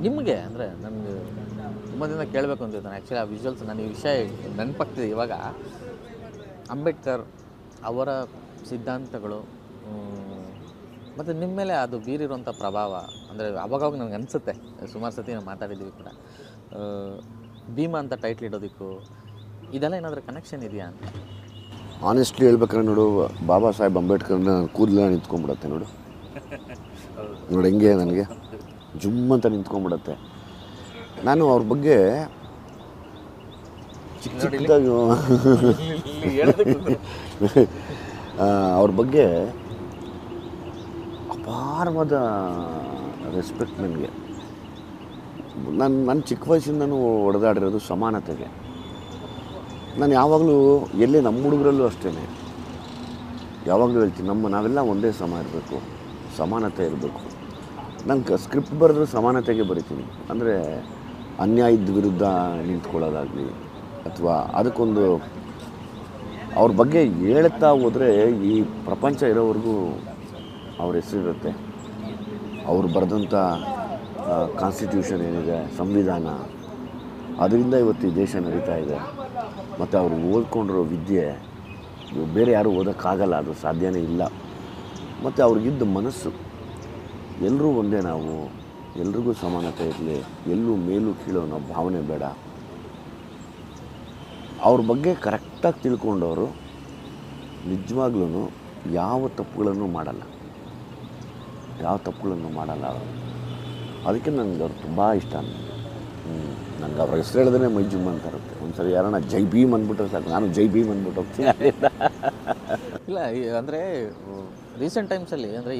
ನಿಮಗೆ ಅಂದರೆ ನನಗೆ ತುಂಬ ದಿನ ಕೇಳಬೇಕು ಅಂತಿದ್ದೆ ನಾನು ಆ್ಯಕ್ಚುಲಿ ಆ ವಿಜುವಲ್ಸ್ ನನಗೆ ಈ ವಿಷಯ ನೆನಪಾಗ್ತಿದೆ ಇವಾಗ. ಅಂಬೇಡ್ಕರ್ ಅವರ ಸಿದ್ಧಾಂತಗಳು ಮತ್ತು ನಿಮ್ಮ ಮೇಲೆ ಅದು ಬೀರಿರುವಂಥ ಪ್ರಭಾವ ಅಂದರೆ ಅವಾಗವಾಗ ನನಗೆ ಅನಿಸುತ್ತೆ, ಸುಮಾರು ಸತಿ ನಾವು ಮಾತಾಡಿದ್ದೀವಿ ಕೂಡ, ಭೀಮಾ ಅಂತ ಟೈಟ್ಲ್ ಇಡೋದಕ್ಕೂ ಇದೆಲ್ಲ ಏನಾದರೂ ಕನೆಕ್ಷನ್ ಇದೆಯಾ ಅಂತ. ಆನೆಸ್ಟ್ಲಿ ಹೇಳ್ಬೇಕಾದ್ರೆ ನೋಡು, ಬಾಬಾ ಸಾಹೇಬ್ ಅಂಬೇಡ್ಕರ್ನ ಕೂದಲ ನಿಂತ್ಕೊಂಡ್ಬಿಡತ್ತೆ ನೋಡು. ನೋಡಿ ಹೆಂಗೆ ನನಗೆ ಜುಮ್ ಅಂತ ನಿಂತ್ಕೊಂಡ್ಬಿಡತ್ತೆ. ನಾನು ಅವ್ರ ಬಗ್ಗೆ ಚಿಕ್ಕ ಚಿಕ್ಕದಾಗಿ ಅವ್ರ ಬಗ್ಗೆ ಅಪಾರವಾದ ರೆಸ್ಪೆಕ್ಟ್ ನನಗೆ. ನನ್ನ ಚಿಕ್ಕ ವಯಸ್ಸಿಂದನೂ ಹೊಡೆದಾಡಿರೋದು ಸಮಾನತೆಗೆ. ನಾನು ಯಾವಾಗಲೂ ಎಲ್ಲೇ ನಮ್ಮ ಹುಡುಗರಲ್ಲೂ ಅಷ್ಟೇ ಯಾವಾಗಲೂ ಹೇಳ್ತೀನಿ, ನಾವೆಲ್ಲ ಒಂದೇ ಸಮ ಇರಬೇಕು, ಸಮಾನತೆ ಇರಬೇಕು. ನಾನು ಸ್ಕ್ರಿಪ್ಟ್ ಬರೆದ್ರೆ ಸಮಾನತೆಗೆ ಬರಿತೀನಿ. ಅಂದರೆ ಅನ್ಯಾಯದ ವಿರುದ್ಧ ನಿಂತ್ಕೊಳ್ಳೋದಾಗಲಿ ಅಥವಾ ಅದಕ್ಕೊಂದು ಅವ್ರ ಬಗ್ಗೆ ಹೇಳ್ತಾ ಹೋದರೆ ಈ ಪ್ರಪಂಚ ಇರೋವರೆಗೂ ಅವ್ರ ಹೆಸರಿರುತ್ತೆ. ಅವ್ರು ಬರೆದಂಥ ಕಾನ್ಸ್ಟಿಟ್ಯೂಷನ್ ಏನಿದೆ, ಸಂವಿಧಾನ, ಅದರಿಂದ ಇವತ್ತು ಈ ದೇಶ ನಡೀತಾ ಇದೆ. ಮತ್ತು ಅವರು ಓದ್ಕೊಂಡಿರೋ ವಿದ್ಯೆ ಬೇರೆ ಯಾರೂ ಓದೋಕ್ಕಾಗಲ್ಲ, ಅದು ಸಾಧ್ಯನೇ ಇಲ್ಲ. ಮತ್ತು ಅವ್ರಿಗಿದ್ದ ಮನಸ್ಸು, ಎಲ್ಲರೂ ಒಂದೇ, ನಾವು ಎಲ್ರಿಗೂ ಸಮಾನತೆ ಇರಲಿ, ಎಲ್ಲೂ ಮೇಲೂ ಕೀಳೋ ಅನ್ನೋ ಭಾವನೆ ಬೇಡ. ಅವ್ರ ಬಗ್ಗೆ ಕರೆಕ್ಟಾಗಿ ತಿಳ್ಕೊಂಡವರು ನಿಜವಾಗ್ಲೂ ಯಾವ ತಪ್ಪುಗಳನ್ನು ಮಾಡಲ್ಲ ಅವರು. ಅದಕ್ಕೆ ನನಗೆ ಅವ್ರು ತುಂಬ ಇಷ್ಟ. ನನಗೆ ಅವ್ರ ಹೆಸರು ಹೇಳಿದ್ರೆ ಮೈ ಜುಮ್ ಅಂತ ಇರುತ್ತೆ. ಒಂದು ಸರಿ ಯಾರನ್ನ ಜೈ ಭೀಮ್ ಅಂದ್ಬಿಟ್ರೆ ಸಾಕು, ನಾನು ಜೈ ಭೀಮ್ ಅಂದ್ಬಿಟ್ಟು ಹೋಗ್ತೀನಿ. ಇಲ್ಲ ಅಂದರೆ ರೀಸೆಂಟ್ ಟೈಮ್ಸಲ್ಲಿ ಅಂದರೆ